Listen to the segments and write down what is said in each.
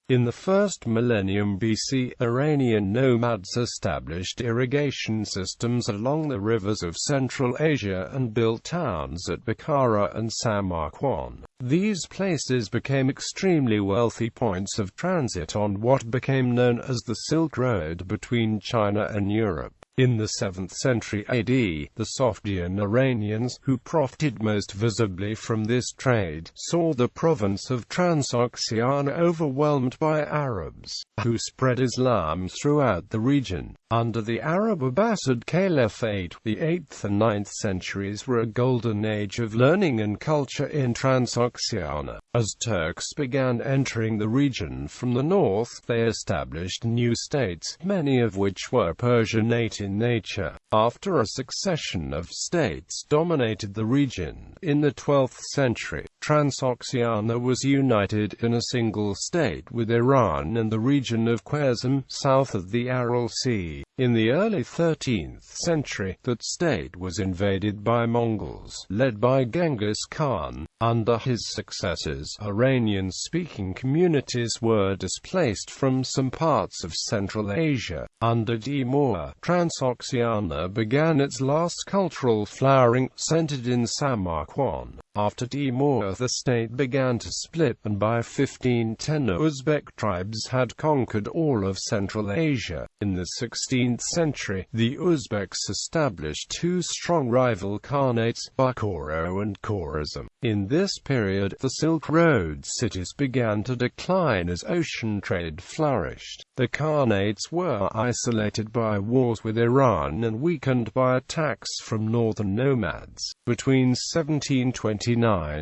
In the first millennium BC, Iranian nomads established irrigation systems along the rivers of Central Asia and built towns at Bukhara and Samarqand. These places became extremely wealthy points of transit on what became known as the Silk Road between China and Europe. In the 7th century AD, the Soghdian Iranians, who profited most visibly from this trade, saw the province of Transoxiana overwhelmed by Arabs, who spread Islam throughout the region. Under the Arab Abbasid Caliphate, the 8th and 9th centuries were a golden age of learning and culture in Transoxiana. As Turks began entering the region from the north, they established new states, many of which were Persianate in nature. After a succession of states dominated the region, in the 12th century, Transoxiana was united in a single state with Iran and the region of Khwarezm, south of the Aral Sea. In the early 13th century, that state was invaded by Mongols, led by Genghis Khan. Under his successors, Iranian-speaking communities were displaced from some parts of Central Asia. Under Timur, Transoxiana began its last cultural flowering, centered in Samarkand. After Timur, the state began to split, and by 1510 Uzbek tribes had conquered all of Central Asia. In the 16th century, the Uzbeks established two strong rival khanates, Bakura and Khwarezm. In this period, the Silk Road cities began to decline as ocean trade flourished. The khanates were isolated by wars with Iran and weakened by attacks from northern nomads. Between 1729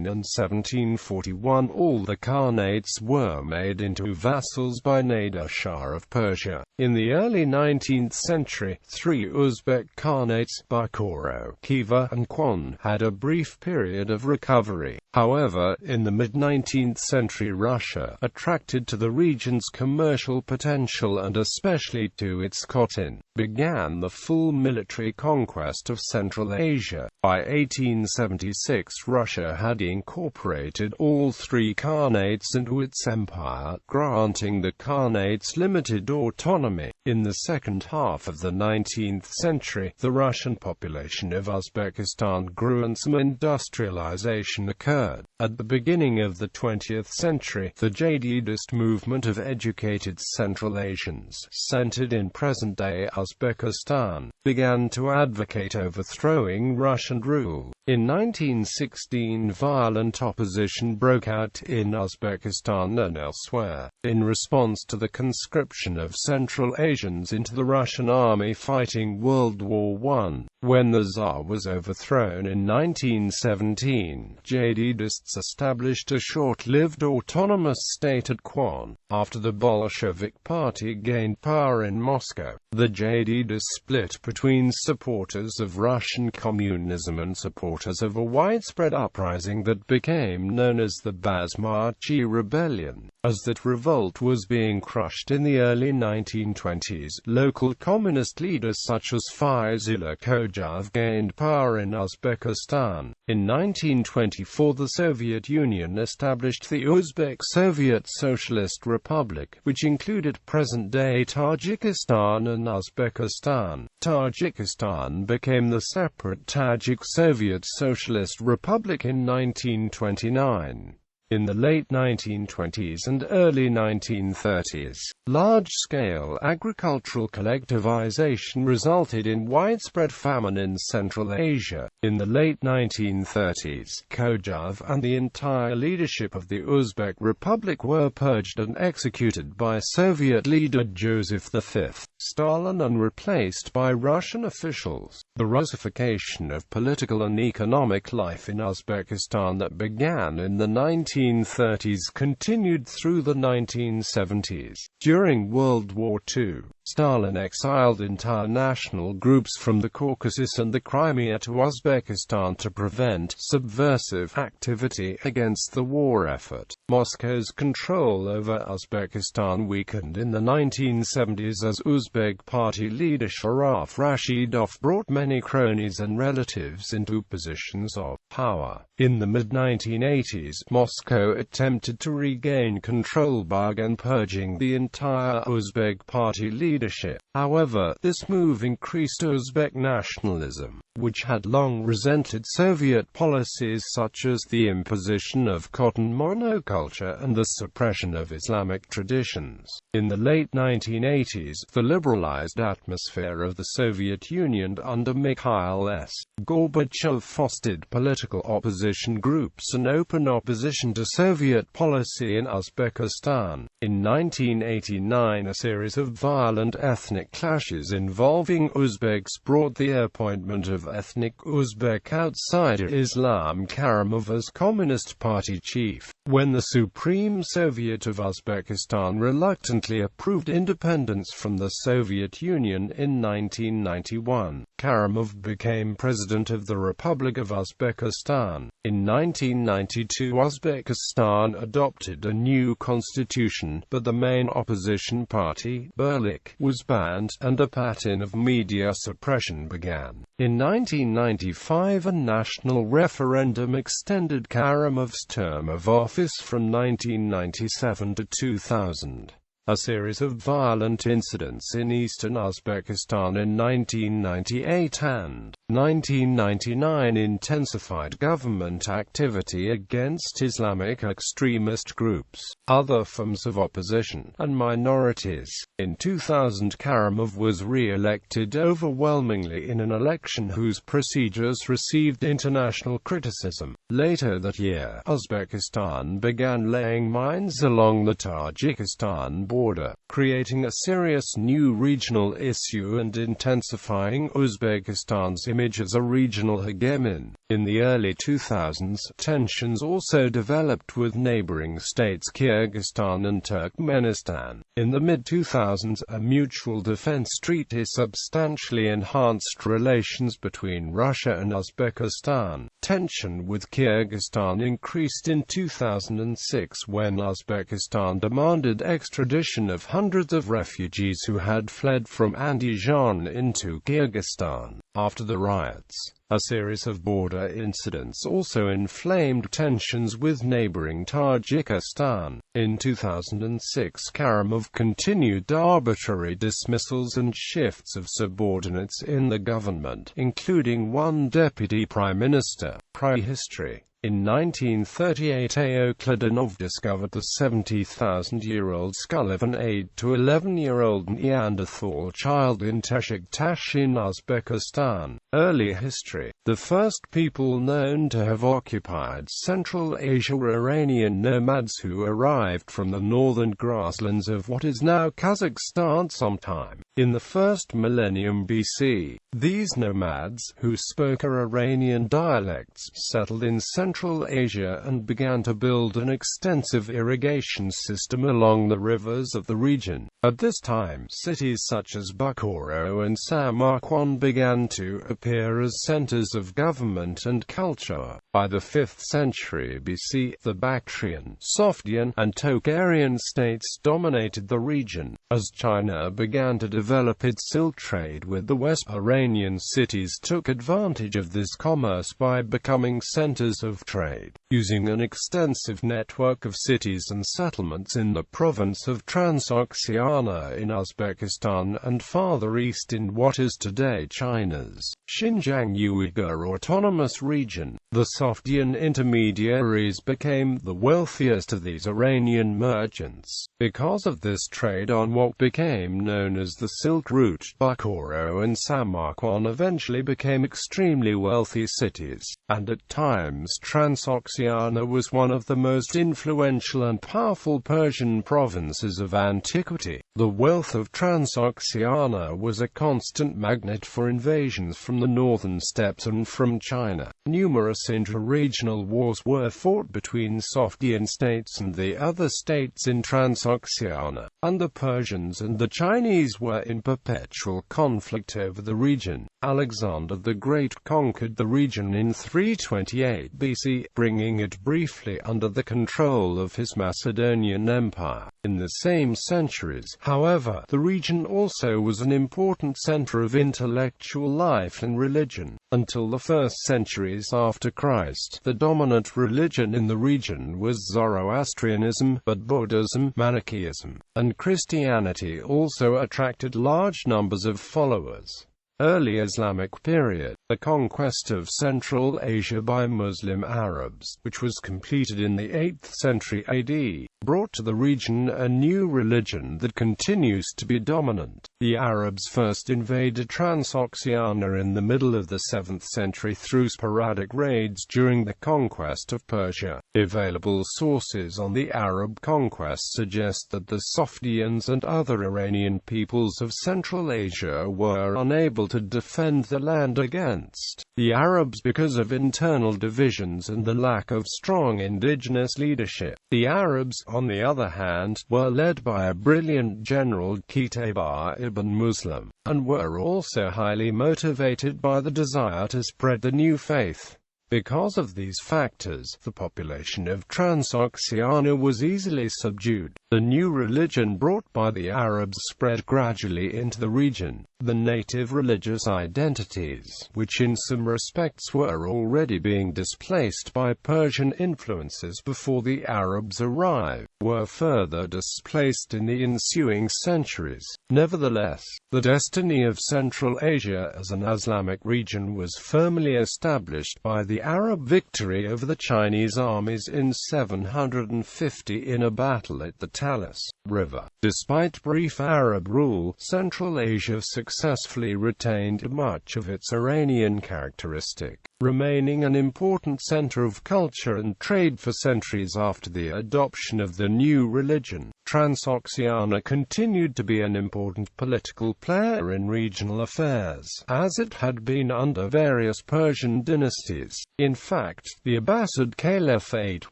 and 1741, all the khanates were made into vassals by Nader Shah of Persia. In the early 19th century, three Uzbek khanates, Bakura, Khiva, and Kwan, had a brief period of recovery. However, in the mid-19th century, Russia, attracted to the region's commercial potential and especially to its cotton, began the full military conquest of Central Asia. By 1876, Russia had incorporated all three khanates into its empire, granting the khanates limited autonomy. In the second half of the 19th century, the Russian population of Uzbekistan grew and some industrialization occurred. At the beginning of the 20th century, the Jadidist movement of educated Central Asians, centered in present-day Uzbekistan, began to advocate overthrowing Russian rule. In 1916, violent opposition broke out in Uzbekistan and elsewhere, in response to the conscription of Central Asians into the Russian army fighting World War I. When the Tsar was overthrown in 1917, Jadidists established a short-lived autonomous state at Kwan. After the Bolshevik Party gained power in Moscow, the Jadidists split between supporters of Russian communism and supporters of a widespread uprising that became known as the Basmachi Rebellion. As that revolt was being crushed in the early 1920s, local communist leaders such as Fizullah Kojav gained power in Uzbekistan. In 1924, the Soviet Union established the Uzbek Soviet Socialist Republic, which included present-day Tajikistan and Uzbekistan. Tajikistan became the separate Tajik Soviet Socialist Republic in 1929. In the late 1920s and early 1930s, large-scale agricultural collectivization resulted in widespread famine in Central Asia. In the late 1930s, Kojav and the entire leadership of the Uzbek Republic were purged and executed by Soviet leader Joseph V. Stalin and replaced by Russian officials. The Russification of political and economic life in Uzbekistan that began in the 1930s continued through the 1970s. During World War II, Stalin exiled international groups from the Caucasus and the Crimea to Uzbekistan to prevent subversive activity against the war effort. Moscow's control over Uzbekistan weakened in the 1970s as Uzbek party leader Sharaf Rashidov brought many cronies and relatives into positions of power. In the mid-1980s, Moscow attempted to regain control by again purging the entire Uzbek party leadership. However, this move increased Uzbek nationalism, which had long resented Soviet policies such as the imposition of cotton monoculture and the suppression of Islamic traditions. In the late 1980s, the liberalized atmosphere of the Soviet Union under Mikhail S. Gorbachev fostered political opposition groups and open opposition to Soviet policy in Uzbekistan. In 1989, a series of violent ethnic clashes involving Uzbeks brought the appointment of ethnic Uzbek outsider Islam Karimov as Communist Party chief. When the Supreme Soviet of Uzbekistan reluctantly approved independence from the Soviet Union in 1991, Karimov became president of the Republic of Uzbekistan. In 1992, Uzbekistan adopted a new constitution, but the main opposition party, Birlik, was banned, and a pattern of media suppression began. In 1995, a national referendum extended Karimov's term of office from 1997 to 2000. A series of violent incidents in eastern Uzbekistan in 1998 and 1999 intensified government activity against Islamic extremist groups, other forms of opposition, and minorities. In 2000, Karimov was re-elected overwhelmingly in an election whose procedures received international criticism. Later that year, Uzbekistan began laying mines along the Tajikistan border, creating a serious new regional issue and intensifying Uzbekistan's image as a regional hegemon. In the early 2000s, tensions also developed with neighboring states Kyrgyzstan and Turkmenistan. In the mid-2000s, a mutual defense treaty substantially enhanced relations between Russia and Uzbekistan. Tension with Kyrgyzstan increased in 2006 when Uzbekistan demanded extradition of hundreds of refugees who had fled from Andijan into Kyrgyzstan. After the riots, a series of border incidents also inflamed tensions with neighboring Tajikistan. In 2006, Karimov continued arbitrary dismissals and shifts of subordinates in the government, including one deputy prime minister. Prehistory. In 1938, A.O. Kledanov discovered the 70,000-year-old skull of an 8 to 11-year-old Neanderthal child in Teshiktash in Uzbekistan. Early history. The first people known to have occupied Central Asia were Iranian nomads who arrived from the northern grasslands of what is now Kazakhstan sometime in the first millennium BC. These nomads, who spoke Iranian dialects, settled in Central Asia and began to build an extensive irrigation system along the rivers of the region. At this time, cities such as Bukhara and Samarqand began to appear as centers of government and culture. By the 5th century BC, the Bactrian, Soghdian, and Tocharian states dominated the region. As China began to develop its silk trade with the West, Iranian cities took advantage of this commerce by becoming centers of trade, using an extensive network of cities and settlements in the province of Transoxiana in Uzbekistan and farther east in what is today China's Xinjiang Uyghur Autonomous Region. The Soghdian intermediaries became the wealthiest of these Iranian merchants. Because of this trade on what became known as the Silk Route, Bukhara and Samarkand eventually became extremely wealthy cities, and at times Transoxiana was one of the most influential and powerful Persian provinces of antiquity. The wealth of Transoxiana was a constant magnet for invasions from the northern steppes and from China. Numerous intra-regional wars were fought between Soghdian states and the other states in Transoxiana, and the Persians and the Chinese were in perpetual conflict over the region. Alexander the Great conquered the region in 328 BC, bringing it briefly under the control of his Macedonian Empire. In the same centuries, however, the region also was an important center of intellectual life and religion. Until the first centuries after Christ, the dominant religion in the region was Zoroastrianism, but Buddhism, Manichaeism, and Christianity also attracted large numbers of followers. Early Islamic period. The conquest of Central Asia by Muslim Arabs, which was completed in the 8th century AD, brought to the region a new religion that continues to be dominant. The Arabs first invaded Transoxiana in the middle of the 7th century through sporadic raids during the conquest of Persia. Available sources on the Arab conquest suggest that the Soghdians and other Iranian peoples of Central Asia were unable to defend the land against the Arabs because of internal divisions and the lack of strong indigenous leadership. The Arabs, on the other hand, were led by a brilliant general Qutayba ibn Muslim, and were also highly motivated by the desire to spread the new faith. Because of these factors, the population of Transoxiana was easily subdued. The new religion brought by the Arabs spread gradually into the region. The native religious identities, which in some respects were already being displaced by Persian influences before the Arabs arrived, were further displaced in the ensuing centuries. Nevertheless, the destiny of Central Asia as an Islamic region was firmly established by the Arab victory over the Chinese armies in 750 in a battle at the Talas River. Despite brief Arab rule, Central Asia successfully retained much of its Iranian characteristic, remaining an important center of culture and trade for centuries after the adoption of the new religion. Transoxiana continued to be an important political player in regional affairs, as it had been under various Persian dynasties. In fact, the Abbasid Caliphate,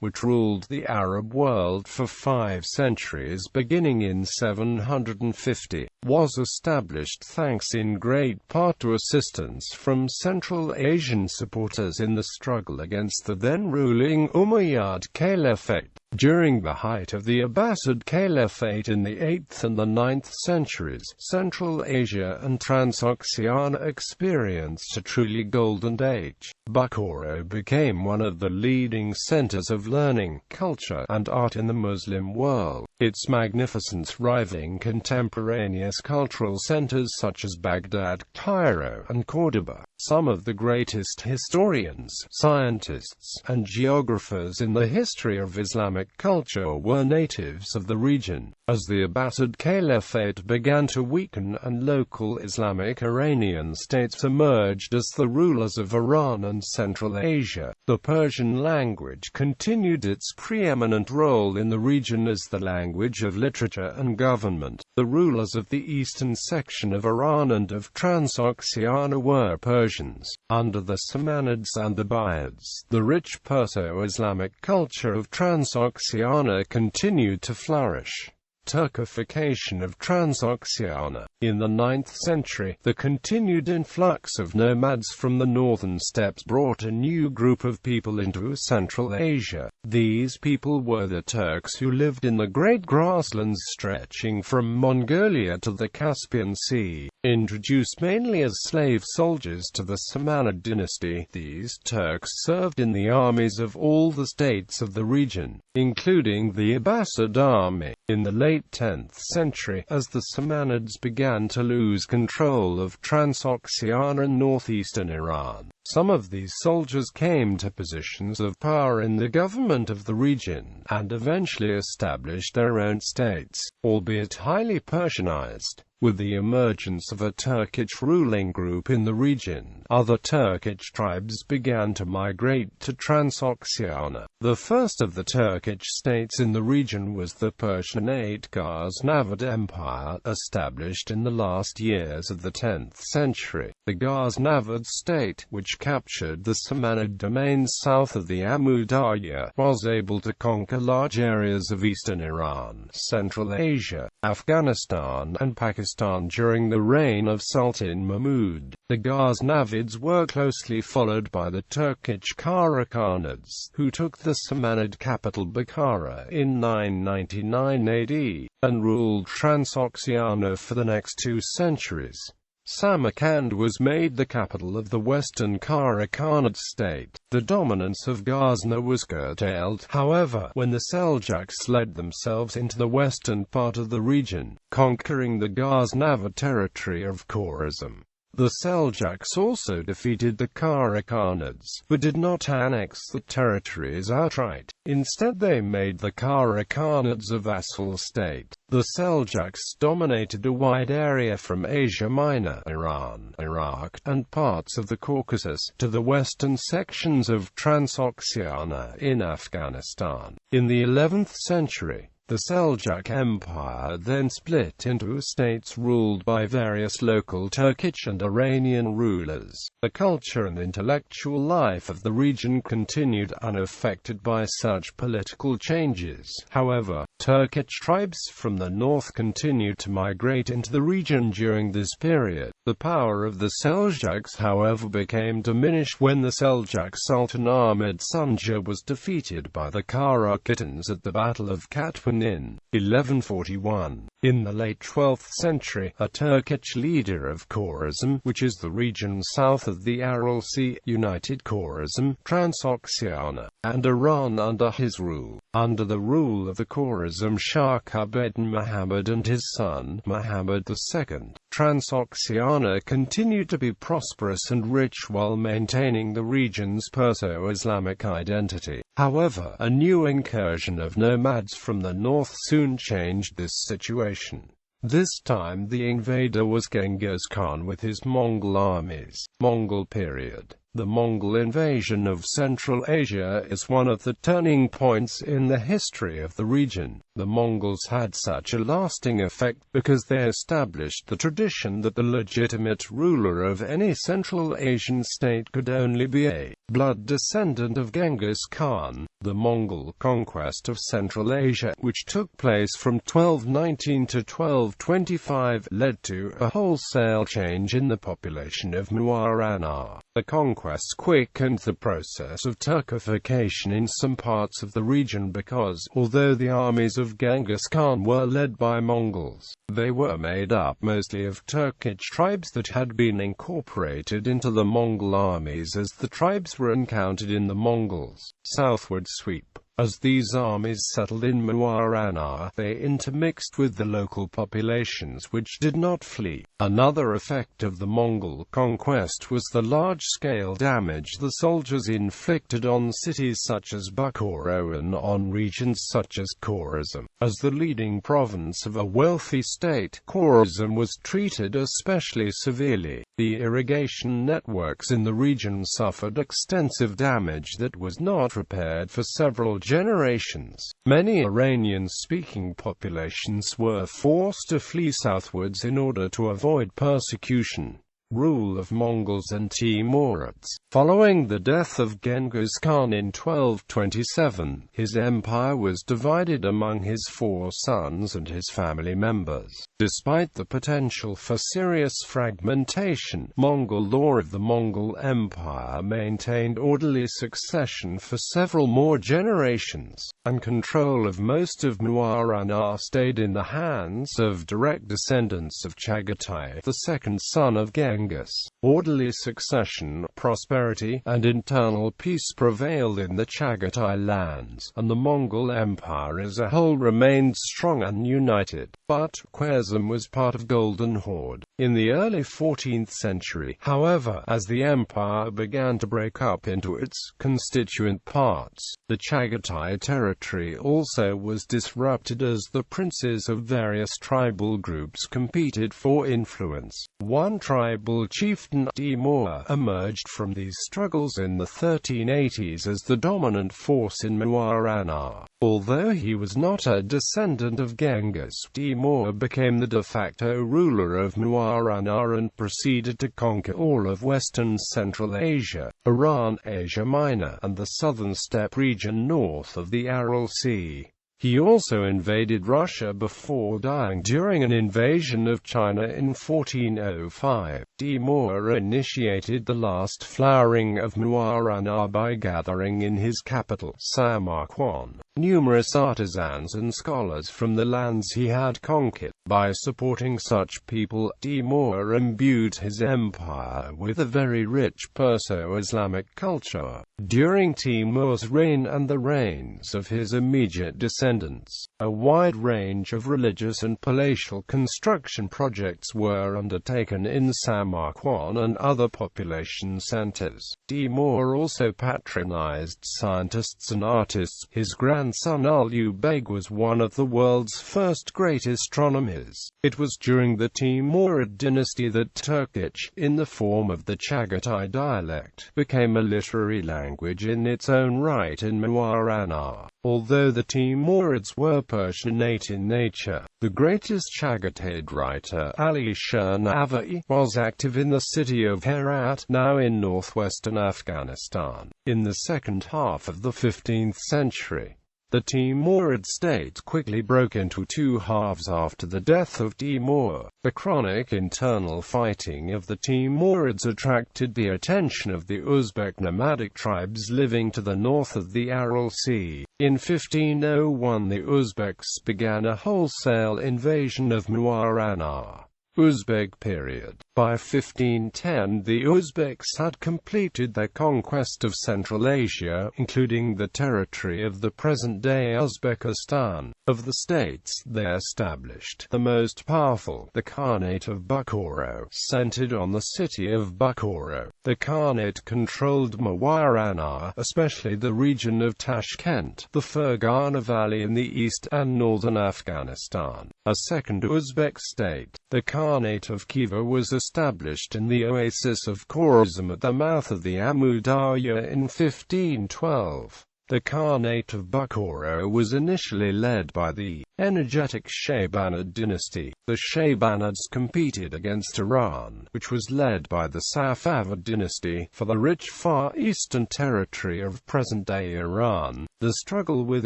which ruled the Arab world for 5 centuries beginning in 750, was established thanks in great part to assistance from Central Asian supporters in the struggle against the then-ruling Umayyad Caliphate. During the height of the Abbasid Caliphate in the 8th and the 9th centuries, Central Asia and Transoxiana experienced a truly golden age. Bukhara became one of the leading centers of learning, culture, and art in the Muslim world, its magnificence rivaling contemporaneous cultural centers such as Baghdad, Cairo, and Cordoba. Some of the greatest historians, scientists, and geographers in the history of Islamic culture were natives of the region. As the Abbasid Caliphate began to weaken and local Islamic Iranian states emerged as the rulers of Iran and Central Asia, the Persian language continued its preeminent role in the region as the language of literature and government. The rulers of the eastern section of Iran and of Transoxiana were Persians. Under the Samanids and the Buyids, the rich Perso-Islamic culture of Transoxiana continued to flourish. Turkification of Transoxiana. In the 9th century, the continued influx of nomads from the northern steppes brought a new group of people into Central Asia. These people were the Turks who lived in the great grasslands stretching from Mongolia to the Caspian Sea. Introduced mainly as slave soldiers to the Samanid dynasty, these Turks served in the armies of all the states of the region, including the Abbasid army. In the late 10th century, as the Samanids began to lose control of Transoxiana and northeastern Iran, some of these soldiers came to positions of power in the government of the region, and eventually established their own states, albeit highly Persianized. With the emergence of a Turkic ruling group in the region, other Turkic tribes began to migrate to Transoxiana. The first of the Turkic states in the region was the Persianate Ghaznavid Empire, established in the last years of the 10th century. The Ghaznavid state, which captured the Samanid domains south of the Amu Darya, was able to conquer large areas of eastern Iran, Central Asia, Afghanistan, and Pakistan during the reign of Sultan Mahmud. The Ghaznavids were closely followed by the Turkic Karakhanids, who took the Samanid capital Bukhara in 999 AD, and ruled Transoxiana for the next 2 centuries. Samarkand was made the capital of the western Karakhanid state. The dominance of Ghazna was curtailed, however, when the Seljuks led themselves into the western part of the region, conquering the Ghaznavid territory of Khorasan. The Seljuks also defeated the Karakhanids, but did not annex the territories outright. Instead they made the Karakhanids a vassal state. The Seljuks dominated a wide area from Asia Minor, Iran, Iraq, and parts of the Caucasus, to the western sections of Transoxiana in Afghanistan. In the 11th century, the Seljuk Empire then split into states ruled by various local Turkic and Iranian rulers. The culture and intellectual life of the region continued unaffected by such political changes. However, Turkic tribes from the north continued to migrate into the region during this period. The power of the Seljuks, however, became diminished when the Seljuk Sultan Ahmed Sunja was defeated by the Karakhitans at the Battle of Katwan in 1141. In the late 12th century, a Turkic leader of Khorasan, which is the region south of the Aral Sea, united Khorasan, Transoxiana, and Iran under his rule. Under the rule of the Khorasan Shah Qaboddin Muhammad and his son, Muhammad II, Transoxiana continued to be prosperous and rich while maintaining the region's Perso-Islamic identity. However, a new incursion of nomads from the north soon changed this situation. This time the invader was Genghis Khan with his Mongol armies. Mongol period. The Mongol invasion of Central Asia is one of the turning points in the history of the region. The Mongols had such a lasting effect because they established the tradition that the legitimate ruler of any Central Asian state could only be a blood descendant of Genghis Khan. The Mongol conquest of Central Asia, which took place from 1219 to 1225, led to a wholesale change in the population of Muaranar. The conquest quickened the process of Turkification in some parts of the region because, although the armies of Genghis Khan were led by Mongols, they were made up mostly of Turkic tribes that had been incorporated into the Mongol armies as the tribes were encountered in the Mongols' southward sweep. As these armies settled in Muaranar, they intermixed with the local populations which did not flee. Another effect of the Mongol conquest was the large-scale damage the soldiers inflicted on cities such as Bukhara and on regions such as Khorasan. As the leading province of a wealthy state, Khorasan was treated especially severely. The irrigation networks in the region suffered extensive damage that was not repaired for several generations. Many Iranian-speaking populations were forced to flee southwards in order to avoid persecution. Rule of Mongols and Timurids. Following the death of Genghis Khan in 1227, his empire was divided among his 4 sons and his family members. Despite the potential for serious fragmentation, Mongol law of the Mongol Empire maintained orderly succession for several more generations, and control of most of Muaranar stayed in the hands of direct descendants of Chagatai, the second son of Genghis Genghis. Orderly succession, prosperity, and internal peace prevailed in the Chagatai lands, and the Mongol Empire as a whole remained strong and united. But Khwarezm was part of Golden Horde. In the early 14th century, however, as the empire began to break up into its constituent parts, the Chagatai territory also was disrupted as the princes of various tribal groups competed for influence. One tribal chieftain, Timur, emerged from these struggles in the 1380s as the dominant force in Muarana. Although he was not a descendant of Genghis, Timur became the de facto ruler of Muarana and proceeded to conquer all of Western Central Asia, Iran, Asia Minor, and the southern steppe region north of the Aral Sea. He also invaded Russia before dying during an invasion of China in 1405. Timur initiated the last flowering of Muarana by gathering in his capital, Samarkand, numerous artisans and scholars from the lands he had conquered. By supporting such people, Timur imbued his empire with a very rich Perso-Islamic culture. During Timur's reign and the reigns of his immediate descendants, a wide range of religious and palatial construction projects were undertaken in Samarkand and other population centers. Timur also patronized scientists and artists. His grandson Ulu Beg was one of the world's first great astronomers. It was during the Timurid dynasty that Turkic, in the form of the Chagatai dialect, became a literary language in its own right in Muarana. Although the Timurids were Persianate in nature, the greatest Chagatai writer, Ali Shah Nava'i, was active in the city of Herat, now in northwestern Afghanistan. In the second half of the 15th century, the Timurid state quickly broke into two halves after the death of Timur. The chronic internal fighting of the Timurids attracted the attention of the Uzbek nomadic tribes living to the north of the Aral Sea. In 1501 the Uzbeks began a wholesale invasion of Muarana. Uzbek period. By 1510 the Uzbeks had completed their conquest of Central Asia, including the territory of the present-day Uzbekistan. Of the states they established the most powerful, the Carnate of Bakura, centered on the city of Bakura. The Carnate controlled Muarana, especially the region of Tashkent, the Fergana Valley in the east, and northern Afghanistan. A second Uzbek state, the Carnate of Khiva, was established in the oasis of Khwarezm at the mouth of the Amu Darya in 1512. The Carnate of Bakura was initially led by the energetic Shaybanid dynasty. The Shaybanids competed against Iran, which was led by the Safavid dynasty, for the rich far eastern territory of present-day Iran. The struggle with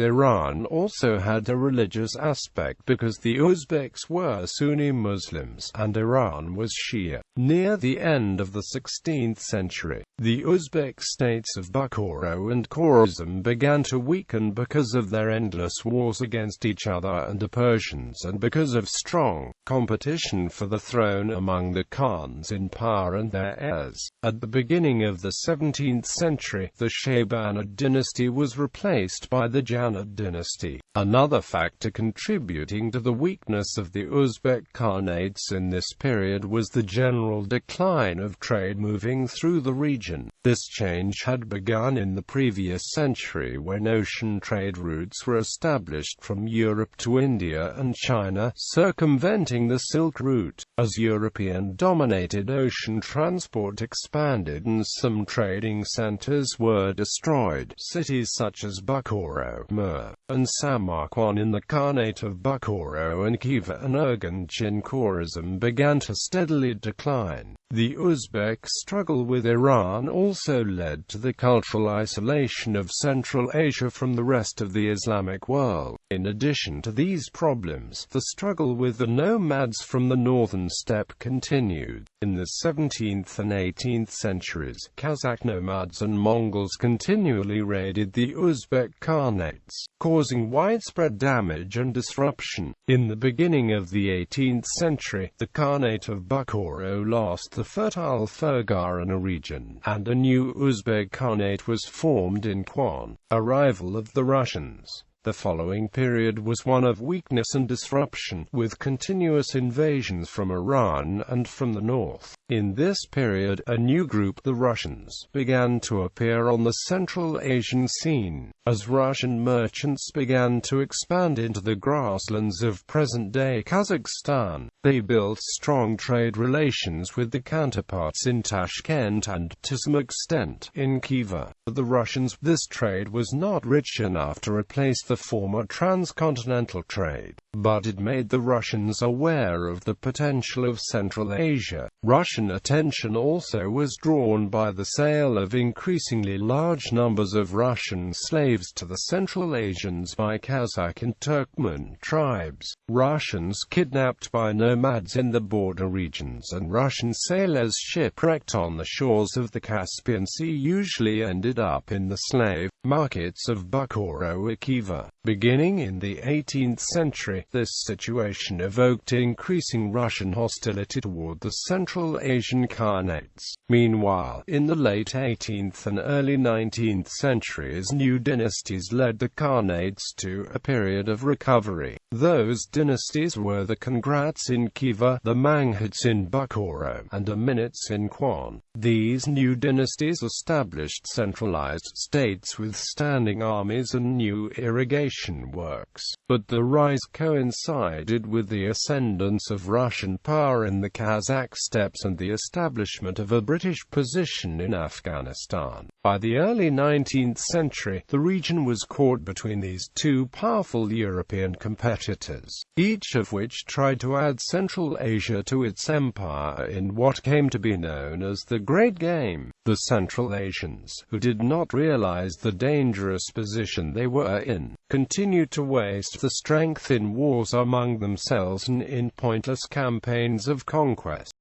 Iran also had a religious aspect because the Uzbeks were Sunni Muslims, and Iran was Shia. Near the end of the 16th century, the Uzbek states of Bukhara and Khwarezm began to weaken because of their endless wars against each other and the Persians, and because of strong competition for the throne among the Khans in power and their heirs. At the beginning of the 17th century, the Shaybanid dynasty was replaced by the Janid dynasty. Another factor contributing to the weakness of the Uzbek Khanates in this period was the general decline of trade moving through the region. This change had begun in the previous century when ocean trade routes were established from Europe to India and China, circumventing the Silk Route. As European-dominated ocean transport expanded and some trading centers were destroyed, cities such as Bukhara, Mur, and Samarkand in the Khanate of Bukhara and Khiva and Urganch in Khwarezm began to steadily decline. The Uzbek struggle with Iran also led to the cultural isolation of Central Asia from the rest of the Islamic world. In addition to these problems, the struggle with the nomads from the northern steppe continued. In the 17th and 18th centuries, Kazakh nomads and Mongols continually raided the Uzbek Khanates, causing widespread damage and disruption. In the beginning of the 18th century, the Carnate of Bakura lost the fertile Fergana region, and a new Uzbek Khanate was formed in Kwan. Arrival of the Russians. The following period was one of weakness and disruption, with continuous invasions from Iran and from the north. In this period, a new group, the Russians, began to appear on the Central Asian scene. As Russian merchants began to expand into the grasslands of present-day Kazakhstan, they built strong trade relations with the counterparts in Tashkent and, to some extent, in Khiva. For the Russians, this trade was not rich enough to replace the former transcontinental trade, but it made the Russians aware of the potential of Central Asia. Russian attention also was drawn by the sale of increasingly large numbers of Russian slaves to the Central Asians by Kazakh and Turkmen tribes. Russians kidnapped by nomads in the border regions and Russian sailors shipwrecked on the shores of the Caspian Sea usually ended up in the slave markets of Bukhara or Khiva. Beginning in the 18th century, this situation evoked increasing Russian hostility toward the Central Asian Khanates. Meanwhile, in the late 18th and early 19th centuries, new dynasties led the Khanates to a period of recovery. Those dynasties were the Kongrats in Khiva, the Manghuts in Bukhara, and the Minutes in Kwan. These new dynasties established centralized states with standing armies and new irrigation works. But the rise coincided with the ascendance of Russian power in the Kazakh steppes and the establishment of a British position in Afghanistan. By the early 19th century, the region was caught between these two powerful European competitors, each of which tried to add Central Asia to its empire in what came to be known as the Great Game. The Central Asians, who did not realize the dangerous position they were in, continued to waste the strength in wars among themselves and in pointless campaigns of conquest.